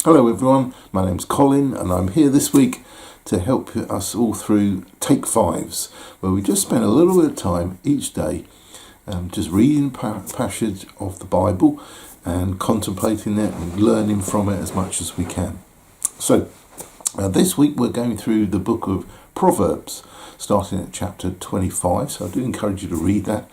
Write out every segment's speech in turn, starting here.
Hello everyone, my name's Colin and I'm here this week to help us all through Take Fives, where we just spend a little bit of time each day just reading a passage of the Bible and contemplating it and learning from it as much as we can. So this week we're going through the book of Proverbs, starting at chapter 25, so I do encourage you to read that.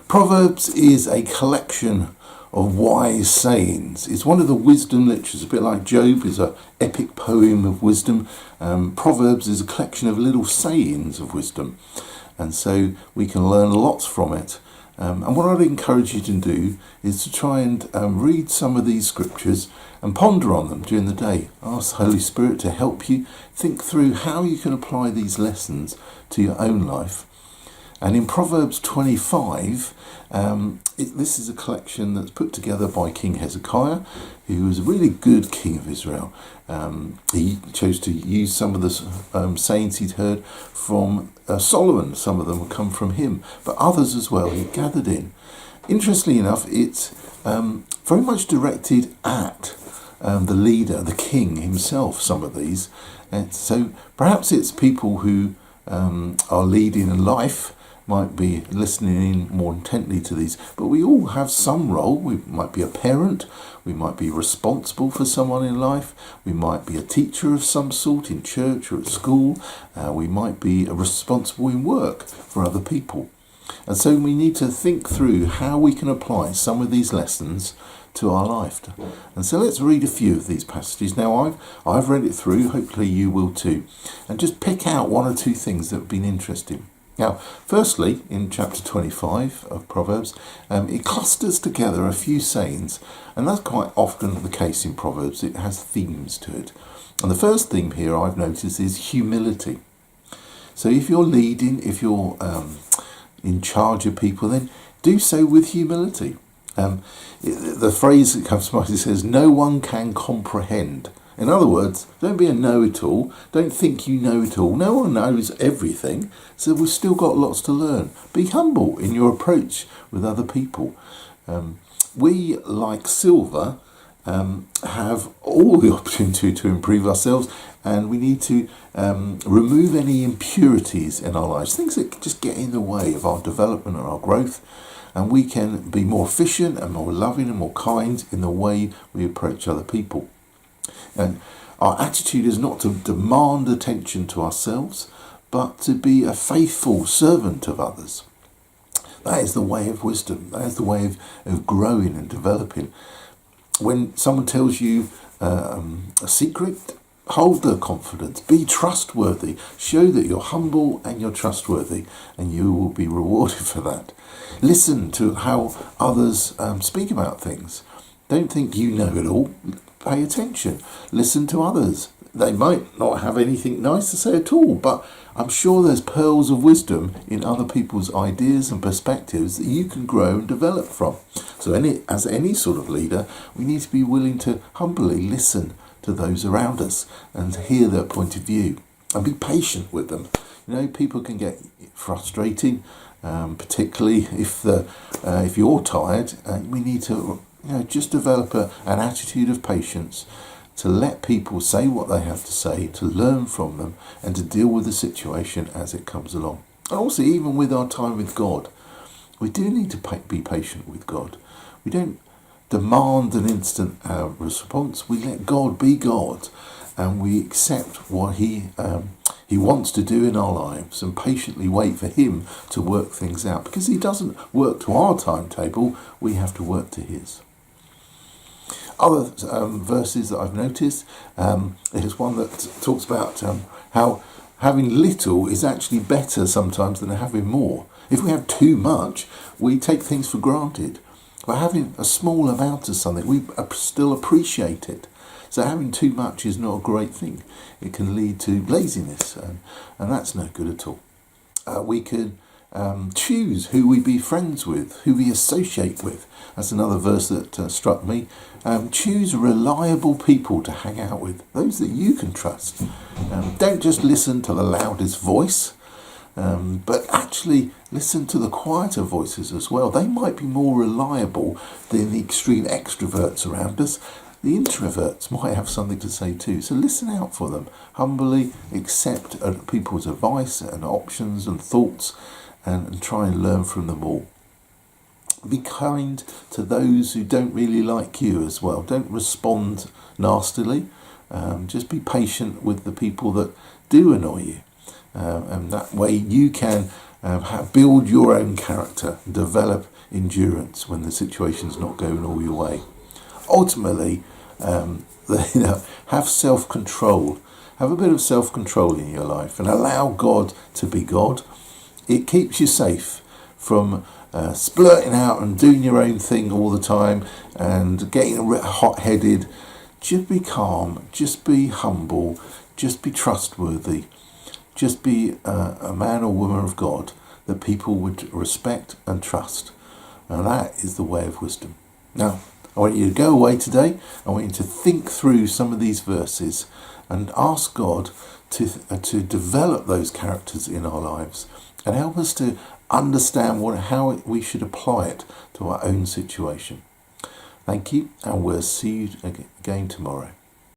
Proverbs is a collection of wise sayings. It's one of the wisdom literatures, a bit like Job is an epic poem of wisdom. Proverbs is a collection of little sayings of wisdom, and so we can learn lots from it. And what I'd encourage you to do is to try and read some of these scriptures and ponder on them during the day. Ask the Holy Spirit to help you think through how you can apply these lessons to your own life. And in Proverbs 25, this is a collection that's put together by King Hezekiah, who was a really good king of Israel. He chose to use some of the sayings he'd heard from Solomon. Some of them would come from him, but others as well he gathered in. Interestingly enough, it's very much directed at the leader, the king himself, some of these. And so perhaps it's people who are leading in life might be listening in more intently to these, but we all have some role. We might be a parent, we might be responsible for someone in life, we might be a teacher of some sort in church or at school, we might be responsible in work for other people. And so we need to think through how we can apply some of these lessons to our life. And so let's read a few of these passages. Now I've read it through, hopefully you will too, and just pick out one or two things that have been interesting. Now, firstly, in chapter 25 of Proverbs, it clusters together a few sayings, and that's quite often the case in Proverbs. It has themes to it. And the first theme here I've noticed is humility. So if you're leading, if you're in charge of people, then do so with humility. The phrase that comes to mind says, no one can comprehend. In other words, don't be a know-it-all. Don't think you know it all. No one knows everything, so we've still got lots to learn. Be humble in your approach with other people. We, like silver, have all the opportunity to improve ourselves, and we need to remove any impurities in our lives, things that just get in the way of our development and our growth, and we can be more efficient and more loving and more kind in the way we approach other people. And our attitude is not to demand attention to ourselves, but to be a faithful servant of others. That is the way of wisdom. That is the way of growing and developing. When someone tells you a secret, hold their confidence. Be trustworthy. Show that you're humble and you're trustworthy, and you will be rewarded for that. Listen to how others speak about things. Don't think you know it all. Pay attention. Listen to others. They might not have anything nice to say at all, but I'm sure there's pearls of wisdom in other people's ideas and perspectives that you can grow and develop from. So as any sort of leader, we need to be willing to humbly listen to those around us and hear their point of view and be patient with them. You know, people can get frustrating, particularly if you're tired. We need to just develop an attitude of patience, to let people say what they have to say, to learn from them, and to deal with the situation as it comes along. And also, even with our time with God, we do need to be patient with God. We don't demand an instant response. We let God be God, and we accept what He wants to do in our lives and patiently wait for Him to work things out. Because He doesn't work to our timetable, we have to work to His. Other verses that I've noticed, there's one that talks about how having little is actually better sometimes than having more. If we have too much, we take things for granted. But having a small amount of something, we still appreciate it. So having too much is not a great thing. It can lead to laziness, and that's no good at all. We can choose who we be friends with, who we associate with. That's another verse that struck me. Choose reliable people to hang out with, those that you can trust. Don't just listen to the loudest voice, but actually listen to the quieter voices as well. They might be more reliable than the extreme extroverts around us. The introverts might have something to say too, so listen out for them. Humbly accept people's advice and options and thoughts, and try and learn from them all. Be kind to those who don't really like you as well. Don't respond nastily. Just be patient with the people that do annoy you. And that way you can build your own character, develop endurance when the situation's not going all your way. Ultimately, have self-control. Have a bit of self-control in your life and allow God to be God. It keeps you safe from splurting out and doing your own thing all the time and getting hot-headed. Just be calm, just be humble, just be trustworthy, just be a man or woman of God that people would respect and trust. Now that is the way of wisdom. Now, I want you to go away today. I want you to think through some of these verses and ask God to develop those characters in our lives and help us to understand how we should apply it to our own situation. Thank you, and we'll see you again tomorrow.